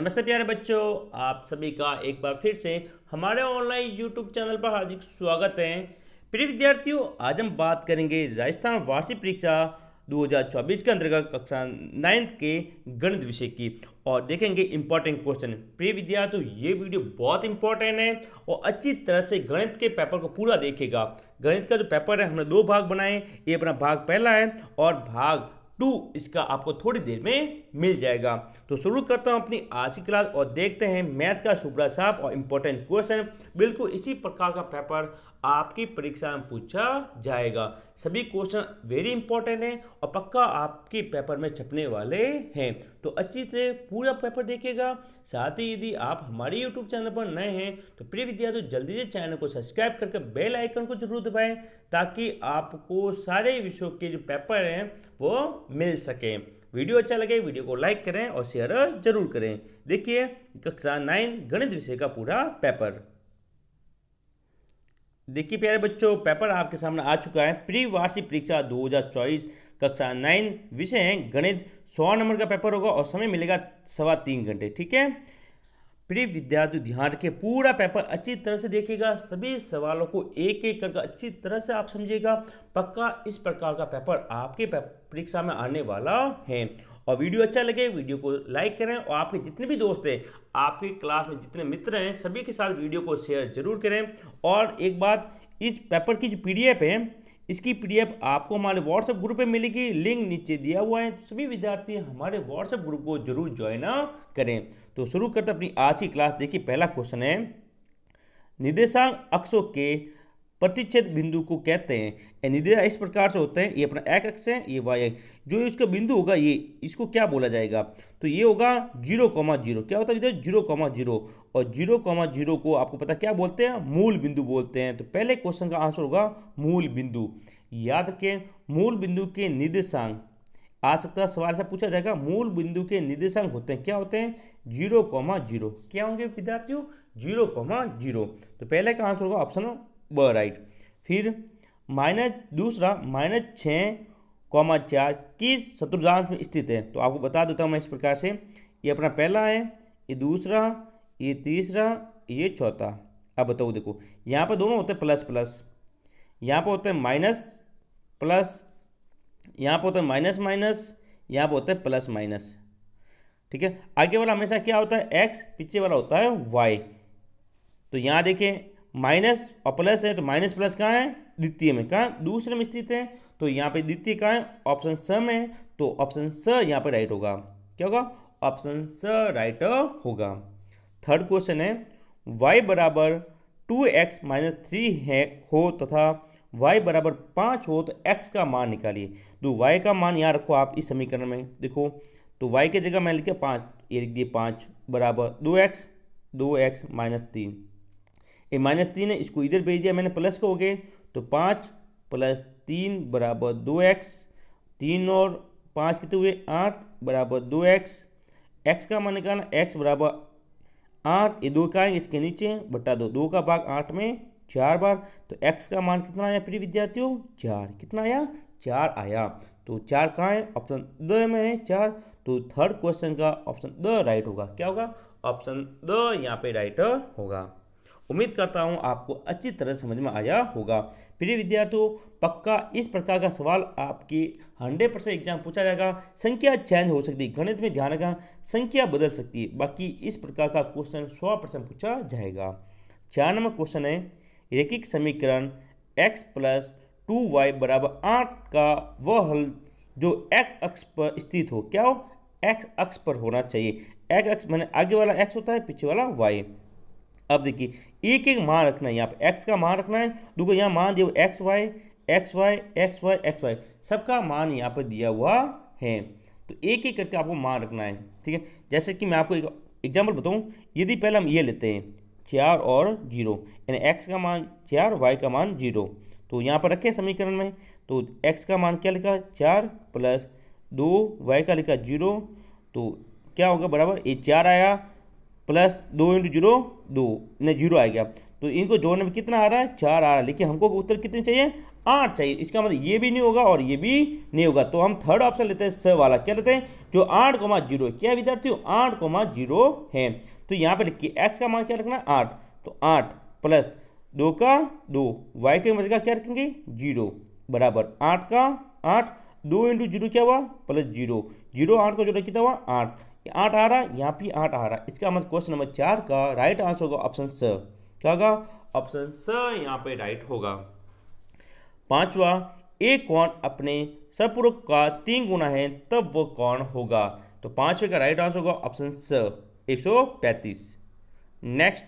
नमस्ते प्यारे बच्चों, आप सभी का एक बार फिर से हमारे ऑनलाइन यूट्यूब चैनल पर हार्दिक स्वागत है। प्रिय विद्यार्थियों, आज हम बात करेंगे राजस्थान वार्षिक परीक्षा 2024 के अंतर्गत कक्षा 9 के गणित विषय की और देखेंगे इंपॉर्टेंट क्वेश्चन। प्रिय विद्यार्थियों, ये वीडियो बहुत इंपॉर्टेंट है और अच्छी तरह से गणित के पेपर को पूरा देखेगा। गणित का जो पेपर है हमने दो भाग बनाए, ये अपना भाग पहला है और भाग 2 इसका आपको थोड़ी देर में मिल जाएगा। तो शुरू करता हूं अपनी आज की क्लास और देखते हैं मैथ का सुपड़ा साफ और इंपॉर्टेंट क्वेश्चन। बिल्कुल इसी प्रकार का पेपर आपकी परीक्षा में पूछा जाएगा। सभी क्वेश्चन वेरी इंपॉर्टेंट है और पक्का आपके पेपर में छपने वाले हैं। तो अच्छी तरह पूरा पेपर देखिएगा। साथ ही यदि आप हमारे यूट्यूब चैनल पर नए हैं तो प्रिय विद्यार्थियों, जल्दी से चैनल को सब्सक्राइब करके बेल आइकन को जरूर दबाएं ताकि आपको सारे विषयों के जो पेपर हैं वो मिल सके। वीडियो अच्छा लगे वीडियो को लाइक करें और शेयर जरूर करें। देखिए कक्षा 9 गणित विषय का पूरा पेपर। देखिए प्यारे बच्चों, पेपर आपके सामने आ चुका है। प्री वार्षिक परीक्षा 2024 कक्षा 9 विषय है गणित। 100 नंबर का पेपर होगा और समय मिलेगा 3.25 घंटे। ठीक है प्रिय विद्यार्थी, ध्यान रखिए, पूरा पेपर अच्छी तरह से देखिएगा। सभी सवालों को एक एक करके अच्छी तरह से आप समझिएगा। पक्का इस प्रकार का पेपर आपके परीक्षा में आने वाला है। और वीडियो अच्छा लगे वीडियो को लाइक करें और आपके जितने भी दोस्त हैं, आपके क्लास में जितने मित्र हैं, सभी के साथ वीडियो को शेयर जरूर करें। और एक बात, इस पेपर की जो PDF है, इसकी PDF आपको हमारे व्हाट्सएप ग्रुप पे मिलेगी। लिंक नीचे दिया हुआ है। सभी विद्यार्थी हमारे व्हाट्सएप ग्रुप को जरूर ज्वाइन करें। तो शुरू करते अपनी आज की क्लास। देखिए पहला क्वेश्चन है, निर्देशांक अक्षों के प्रतिच्छेद बिंदु को कहते हैं। निर्देशांक इस प्रकार से होते हैं, ये अपना x अक्ष है, ये y है। जो इसका बिंदु होगा ये इसको क्या बोला जाएगा, तो ये होगा 0,0। क्या होता है 0,0 और 0,0 को आपको पता क्या बोलते हैं, मूल बिंदु बोलते हैं। तो पहले क्वेश्चन का आंसर होगा मूल बिंदु। याद रखें, मूल बिंदु के निर्देशांक आ सकता है, सवाल से पूछा जाएगा। मूल बिंदु के निर्देशांक होते हैं, क्या होते हैं 0,0। क्या होंगे विद्यार्थियों 0,0। तो पहले का आंसर होगा ऑप्शन ब राइट। फिर दूसरा -6,4 किस चतुर्थांश में स्थित है, तो आपको बता देता हूँ मैं इस प्रकार से। ये अपना पहला है, ये दूसरा, ये तीसरा, ये चौथा। अब बताओ, देखो यहाँ पर दोनों होते हैं प्लस प्लस, यहाँ पर होते हैं माइनस प्लस, यहाँ पर होता है माइनस माइनस, यहाँ पर होता है प्लस माइनस। ठीक है, आगे वाला हमेशा क्या होता है x, पीछे वाला होता है y। तो यहाँ देखें माइनस और प्लस है, तो माइनस प्लस कहाँ है, द्वितीय में, कहाँ दूसरे में स्थित है। तो यहाँ पे द्वितीय कहाँ है, ऑप्शन स में है। तो ऑप्शन स यहाँ पे राइट होगा। क्या होगा, ऑप्शन स राइट होगा। थर्ड क्वेश्चन है, y बराबर 2x - 3 है हो तथा y बराबर 5 हो तो x का मान निकालिए। तो y का मान यहाँ रखो आप इस समीकरण में। देखो तो y की जगह मैं लिख दिया 5, ये लिख दिए 5 बराबर 2x - 3। ये -3 है, इसको इधर भेज दिया मैंने, प्लस को हो गए। तो 5 + 3 बराबर 2x। 3 और 5 कितने हुए 8 बराबर 2x। x का मान निकालना, x बराबर 8, ये 2 का है इसके नीचे बटा 2, 2 का भाग 8 में 4 बार। तो x का मान कितना आया प्रिय विद्यार्थियों 4। कितना आया 4 आया। तो 4 कहाँ है, ऑप्शन द में है 4। तो थर्ड क्वेश्चन का ऑप्शन द राइट होगा। क्या होगा, ऑप्शन द यहाँ पे राइट होगा। उम्मीद करता हूँ आपको अच्छी तरह समझ में आया होगा। प्रिय विद्यार्थियों, पक्का इस प्रकार का सवाल आपकी 100% एग्जाम पूछा जाएगा। संख्या चेंज हो सकती है, गणित में ध्यान रखना, संख्या बदल सकती है। बाकी इस प्रकार का क्वेश्चन 100% पूछा जाएगा। 4 नंबर क्वेश्चन है, रैखिक समीकरण x + 2y बराबर 8 का वह हल जो x अक्ष पर स्थित हो। क्या हो, x अक्ष पर होना चाहिए। x अक्ष मैंने आगे वाला x होता है, पीछे वाला y। अब देखिए एक एक मान रखना है, यहाँ पे x का मान रखना है। देखो यहाँ मान दिया x y x y x y x y, सबका मान यहाँ पर दिया हुआ है। तो एक एक करके आपको मान रखना है। ठीक है, जैसे कि मैं आपको एक एग्जाम्पल बताऊँ। यदि पहले हम ये लेते हैं 4 और 0, यानी x का मान 4 y का मान 0। तो यहाँ पर रखें समीकरण में। तो x का मान क्या लिखा 4 + 2 y का लिखा 0। तो क्या होगा बराबर, ये 4 आया प्लस 2 × 0 2 नहीं 0 आ गया। तो इनको जोड़ने में कितना आ रहा है, 4 आ रहा है, लेकिन हमको उत्तर कितने चाहिए, 8 चाहिए। इसका मतलब ये भी नहीं होगा और ये भी नहीं होगा, तो हम थर्ड ऑप्शन लेते हैं, स वाला। क्या लेते हैं, जो 8,0 है। क्या विद्यार्थियों, 8,0 है। तो यहाँ पे लिखिए एक्स का मान क्या रखना है, 8। तो 8 प्लस 2 का 2, वाई के मध्य का क्या रखेंगे, 0, बराबर 8 का 8, 2 इंटू 0 क्या हुआ, प्लस 0, 0 8 को जोड़ा कितना हुआ, 8 8 आ रहा है, यहाँ भी 8 आ रहा है। इसका मतलब क्वेश्चन नंबर 4 का राइट आंसर होगा ऑप्शन स। क्या होगा, ऑप्शन स यहाँ पे राइट होगा। पांचवा, एक कोण अपने सपूरक का 3 गुना है तब वो कोण होगा। तो पांचवे का राइट आंसर होगा ऑप्शन स, 135। नेक्स्ट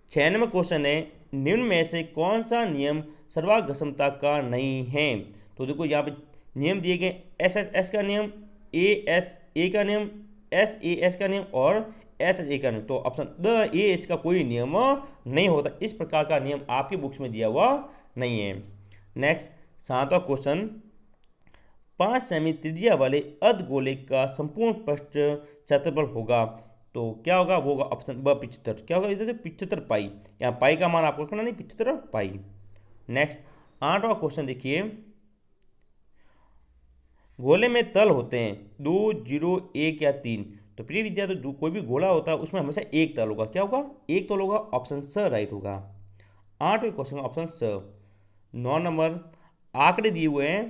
6 नंबर क्वेश्चन है, निम्न में से कौन सा नियम सर्वागमता का नहीं है। तो देखो यहाँ पे नियम दिए गए, एस एस एस का नियम, ए एस ए का नियम, एस ए एस का नियम और एस एस ए का नियम। तो ऑप्शन द ए इसका कोई नियम नहीं होता, इस प्रकार का नियम आपकी बुक्स में दिया हुआ नहीं है। नेक्स्ट 7वां क्वेश्चन, 5 सेमी त्रिज्या वाले अर्धगोले का संपूर्ण पृष्ठ क्षेत्रफल होगा। तो क्या होगा, वो होगा ऑप्शन ब 75। क्या होगा इधर, 75 पाई। यहाँ पाई का मान आपको रखना नहीं, 75 पाई। नेक्स्ट 8वां क्वेश्चन देखिए, गोले में तल होते हैं 2, 0, 1 या 3। तो प्रिय विद्यार्थी, जो कोई भी गोला होता है उसमें हमेशा एक तल होगा। क्या होगा, एक तल होगा, ऑप्शन स राइट होगा। 8वें क्वेश्चन का ऑप्शन स। 9 नंबर, आंकड़े दिए हुए हैं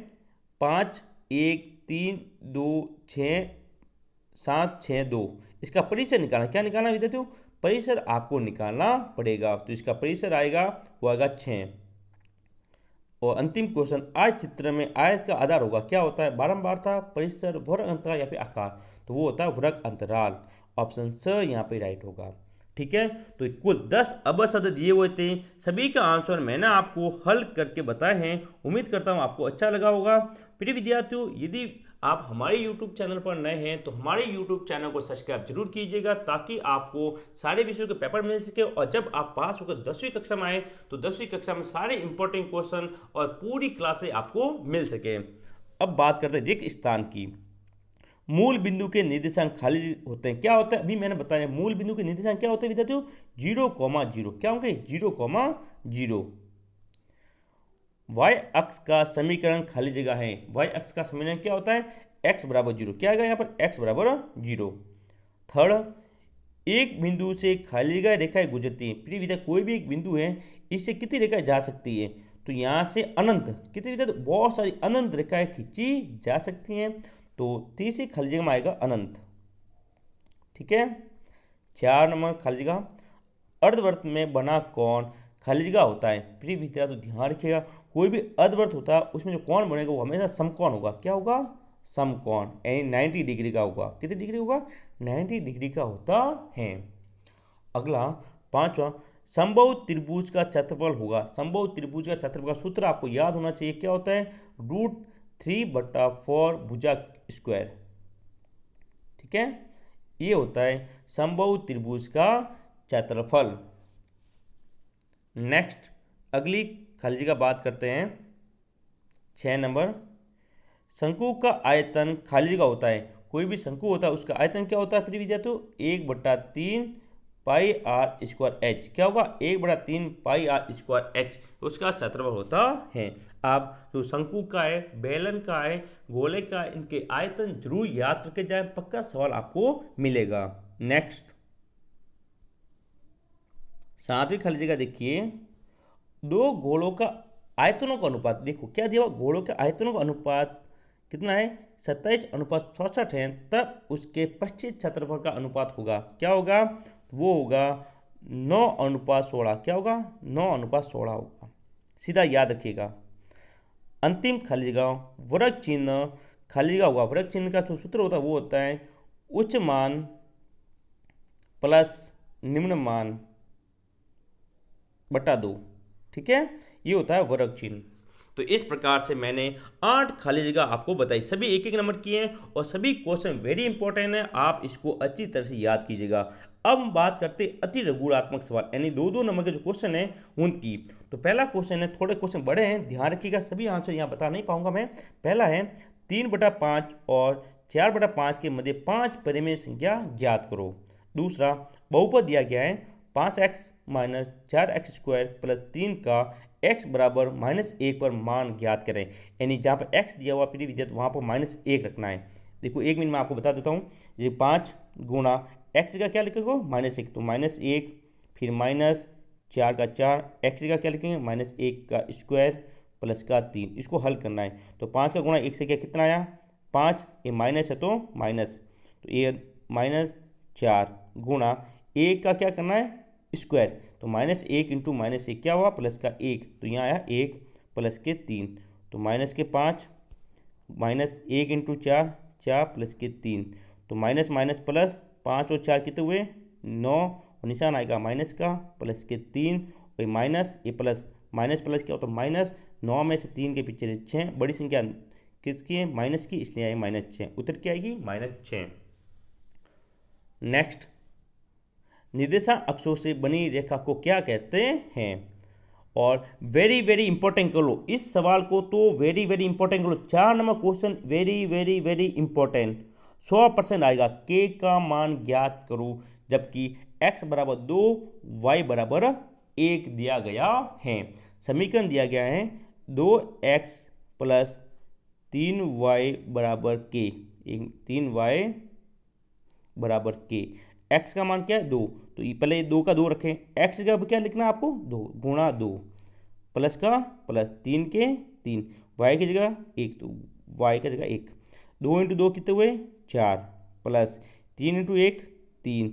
5, 1, 3, 2, 6, 7, 6, 2। इसका परिसर निकालना, क्या निकालना विद्यार्थियों, परिसर आपको निकालना पड़ेगा। तो इसका परिसर आएगा, वो आएगा 6। और अंतिम क्वेश्चन, आज चित्र में आयत का आधार होगा, क्या होता है, बारंबारता, परिसर, वर्ग अंतराल या फिर आकार। तो वो होता है वर्ग अंतराल, ऑप्शन स यहाँ पे राइट होगा। ठीक है, तो कुल 10 अवयव शब्द दिए हुए थे, सभी का आंसर मैंने आपको हल करके बताए हैं। उम्मीद करता हूँ आपको अच्छा लगा होगा। प्रिय विद्यार्थियों, यदि आप हमारे YouTube चैनल पर नए हैं तो हमारे YouTube चैनल को सब्सक्राइब जरूर कीजिएगा, ताकि आपको सारे विषयों के पेपर मिल सके। और जब आप पास होकर 10वीं कक्षा में आए तो 10वीं कक्षा में सारे इंपॉर्टेंट क्वेश्चन और पूरी क्लासें आपको मिल सके। अब बात करते हैं रिक्त स्थान की। मूल बिंदु के निर्देशांक खाली होते हैं, क्या होता है, अभी मैंने बताया। मूल बिंदु के निर्देशांक क्या होते हैं विद्यार्थियों, 0,0। क्या होंगे, 0,0। वाई अक्ष का समीकरण खाली जगह है। वाई अक्ष का समीकरण क्या होता है, x बराबर 0। क्या आएगा यहाँ पर, x बराबर 0। थर्ड, एक बिंदु से खाली जगह रेखाएं गुजरती है। प्रिय विद्यार्थी, कोई भी एक बिंदु है, इससे कितनी रेखाएं जा सकती है, तो यहाँ से अनंत, कितनी विद्यार्थी, बहुत सारी अनंत रेखाएं खींची जा सकती हैं। तो तीसरी खाली जगह में आएगा अनंत। ठीक है, 4 नंबर खाली जगह, अर्धवृत्त में बना कोण खाली जगह होता है। प्रिय विद्यार्थी, तो ध्यान रखिएगा, कोई भी अर्धवृत्त होता है उसमें जो कोण बनेगा वो हमेशा समकोण होगा। क्या होगा, समकोण, यानी 90 डिग्री का होगा। कितनी डिग्री होगा, 90 डिग्री का होता है। अगला 5वां, समबाहु त्रिभुज का क्षेत्रफल होगा। समबाहु त्रिभुज का क्षेत्रफल का सूत्र आपको याद होना चाहिए, क्या होता है, √3/4 भुजा स्क्वायर। ठीक है, ये होता है समबाहु त्रिभुज का क्षेत्रफल। नेक्स्ट अगली खाली जगह बात करते हैं, 6 नंबर, शंकु का आयतन खाली जगह होता है। कोई भी शंकु होता है उसका आयतन क्या होता है प्रिय विद्यार्थियों, 1/3 पाई आर स्क्वायर एच। क्या होगा, 1/3 पाई आर स्क्वायर एच उसका क्षेत्रफल होता है। आप जो शंकु का है, बेलन का है, गोले का है, इनके आयतन जरूर याद करके जाए, पक्का सवाल आपको मिलेगा। नेक्स्ट 7वीं खाली जगह देखिए, दो गोलों का आयतनों का अनुपात। देखो क्या दिया हुआ, गोलों के आयतनों का अनुपात कितना है, 27:64 है, तब उसके पश्चिम क्षेत्रफल का अनुपात होगा। क्या होगा, वो होगा 9:16। क्या होगा, 9:16 होगा, सीधा याद रखिएगा। अंतिम खाली जगह वर्ग चिन्ह खाली जगह होगा। वर्ग चिन्ह का जो सूत्र होता है वो होता है उच्च मान प्लस निम्न मान बटा 2। ठीक है, ये होता है वर्ग चिन्ह। तो इस प्रकार से मैंने 8 खाली जगह आपको बताई, सभी एक एक नंबर किए हैं और सभी क्वेश्चन वेरी इंपॉर्टेंट है, आप इसको अच्छी तरह से याद कीजिएगा। अब हम बात करते हैं अति लघुगुणात्मक सवाल, यानी 2-2 नंबर के जो क्वेश्चन है उनकी। तो पहला क्वेश्चन है, थोड़े क्वेश्चन बड़े हैं, ध्यान रखिएगा, सभी आंसर यहाँ बता नहीं पाऊंगा मैं। पहला है 3/5 और 4/5 के मध्य 5 परिमेय संख्या ज्ञात करो। दूसरा, बहुपद दिया गया है 5x माइनस 4x² प्लस 3 का x बराबर -1 पर मान ज्ञात करें। यानी जहाँ पर x दिया हुआ प्रिय विद्यार्थी वहाँ पर -1 रखना है। देखो 1 मिनट में आपको बता देता हूँ। ये 5 गुणा x का क्या लिखेगा -1, तो -1 फिर -4 का 4, x का क्या लिखेंगे -1 का स्क्वायर प्लस का 3। इसको हल करना है तो 5 का गुणा 1 से क्या कितना आया 5, ये माइनस है तो माइनस, तो ये -4 गुणा 1 का क्या करना है स्क्वायर, तो -1 इंटू -1 क्या हुआ प्लस का 1, तो यहाँ आया 1 प्लस के 3, तो माइनस के 5 -1 इंटू 4 4 प्लस के 3, तो माइनस माइनस प्लस 5 और 4 कितने हुए 9, और निशान आएगा माइनस का प्लस के 3 और माइनस ये प्लस माइनस प्लस क्या होता है माइनस, 9 में से 3 के पीछे 6, बड़ी संख्या किसकी है माइनस की, इसलिए आई -6, उत्तर क्या आएगी -6। नेक्स्ट, निर्देशांक अक्षों से बनी रेखा को क्या कहते हैं। और वेरी वेरी इंपॉर्टेंट कर लो इस सवाल को, तो वेरी वेरी इंपॉर्टेंट कर लो। 4 number question very very very important, 100% आएगा। के का मान ज्ञात करो जबकि x बराबर 2 y बराबर 1 दिया गया है। समीकरण दिया गया है 2x प्लस 3y बराबर के, 3y बराबर के। x का मान क्या है 2, तो ये पहले 2 का 2 रखें, x का क्या लिखना है आपको 2 गुणा 2 प्लस का प्लस 3 के 3, y की जगह 1, तो y की जगह 1, 2 इंटू 2 कितने हुए 4 प्लस 3 इंटू 1 3,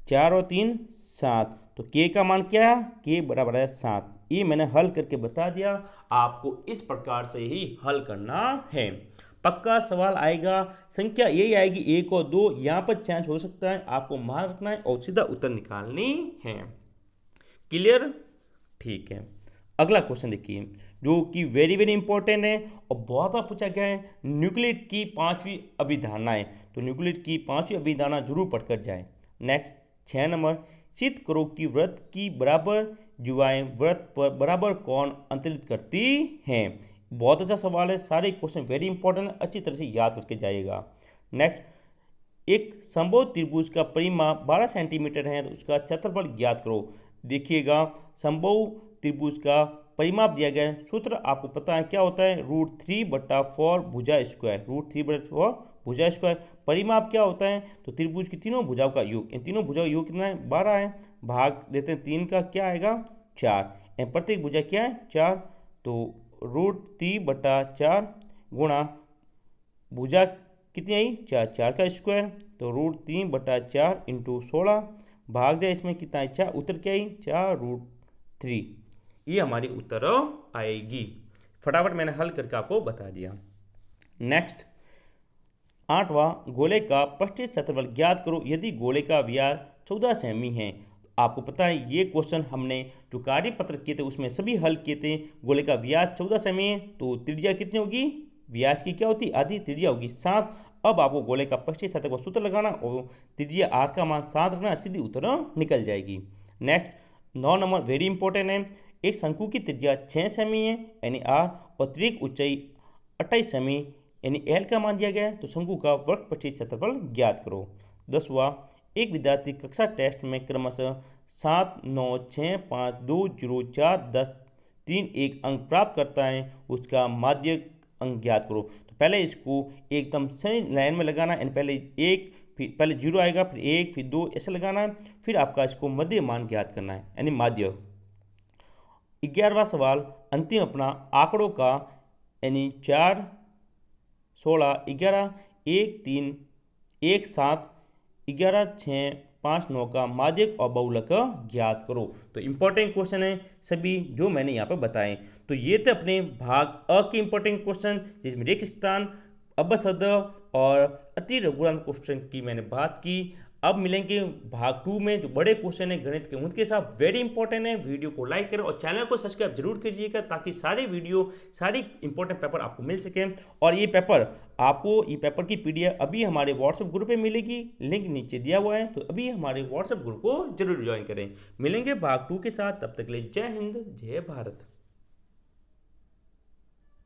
4 और 3 7, तो k का मान क्या है k बराबर है 7। ये मैंने हल करके बता दिया, आपको इस प्रकार से ही हल करना है। पक्का सवाल आएगा, संख्या यही आएगी 1 और 2, यहाँ पर चेंज हो सकता है, आपको मान रखना है और सीधा उत्तर निकालनी है। क्लियर, ठीक है। अगला क्वेश्चन देखिए जो कि वेरी वेरी इंपॉर्टेंट है और बहुत बार पूछा गया है, न्यूक्लियड की 5वीं अभिधारणाएं, तो न्यूक्लियड की 5वीं अभिधारणा जरूर पढ़कर जाए। नेक्स्ट 6 नंबर, सिद्ध करो कि वृत्त की बराबर जुआएं वृत्त पर बराबर कोण अंतरित करती हैं। बहुत अच्छा सवाल है, सारे क्वेश्चन वेरी इंपॉर्टेंट है, अच्छी तरह से याद करके जाइएगा। नेक्स्ट, एक समबाहु त्रिभुज का परिमाप 12 सेंटीमीटर है तो उसका क्षेत्रफल ज्ञात करो। देखिएगा समबाहु त्रिभुज का परिमाप दिया गया है, सूत्र आपको पता है क्या होता है √3/4 भुजा स्क्वायर, √3/4 भुजा स्क्वायर। परिमाप क्या होता है तो त्रिभुज की तीनों भुजाओं का योग, इन तीनों भुजाओं का योग कितना है 12 है, भाग देते हैं 3 का क्या आएगा 4, प्रत्येक भुजा क्या है 4, तो √3/4 गुणा भुजा कितनी आई 4, 4 का स्क्वायर, तो √3/4 इंटू 16 भाग दिया इसमें कितना है 4, उत्तर क्या आई 4√3, ये हमारी उत्तर आएगी। फटाफट मैंने हल करके आपको बता दिया। नेक्स्ट 8वां, गोले का पृष्ठीय क्षेत्रफल ज्ञात करो यदि गोले का व्यास 14 सेमी है। आपको पता है ये क्वेश्चन हमने जो कार्यपत्र किए थे उसमें सभी हल किए थे। गोले का व्यास 14 सेमी है तो त्रिज्या कितनी होगी, व्यास की क्या होती आधी, त्रिज्या होगी 7। अब आपको गोले का पृष्ठीय क्षेत्रफल सूत्र लगाना और त्रिज्या r का मान 7 रखना, सीधी उत्तर निकल जाएगी। नेक्स्ट 9 नंबर वेरी इंपॉर्टेंट है, एक शंकु की त्रिज्या 6 सेमी है यानी r और त्रिक ऊंचाई 28 सेमी यानी l का मान दिया गया है, तो शंकु का वर्ग पृष्ठीय क्षेत्रफल ज्ञात करो। 10वां, एक विद्यार्थी कक्षा टेस्ट में क्रमशः 7, 9, 6, 5, 2, 0, 4, 10, 3, 1 अंक प्राप्त करता है, उसका माध्य अंक ज्ञात करो। तो पहले इसको एकदम सही लाइन में लगाना, यानी पहले 1 फिर पहले 0 आएगा फिर 1 फिर 2 ऐसे लगाना है, फिर आपका इसको मध्य मान ज्ञात करना है यानी माध्य। 11वां सवाल, अंतिम अपना आंकड़ों का यानी 4, 16, 11, 1, 3, 1, 7, 11, 6, 5, 9 का माध्यक और बहुलक ज्ञात करो। तो इंपॉर्टेंट क्वेश्चन है सभी जो मैंने यहाँ पर बताए। तो ये थे अपने भाग अ के इंपॉर्टेंट क्वेश्चन जिसमें रेख स्थान, अपसद और अति लघुगणक क्वेश्चन की मैंने बात की। अब मिलेंगे भाग 2 में जो बड़े क्वेश्चन है गणित के, उनके साथ वेरी इंपॉर्टेंट है। वीडियो को लाइक करें और चैनल को सब्सक्राइब जरूर कीजिएगा ताकि सारे वीडियो सारी इंपॉर्टेंट पेपर आपको मिल सके। और ये पेपर की PDF अभी हमारे व्हाट्सएप ग्रुप पे मिलेगी, लिंक नीचे दिया हुआ है, तो अभी हमारे व्हाट्सएप ग्रुप को जरूर ज्वाइन करें। मिलेंगे भाग 2 के साथ, तब तक के लिए जय हिंद जय भारत।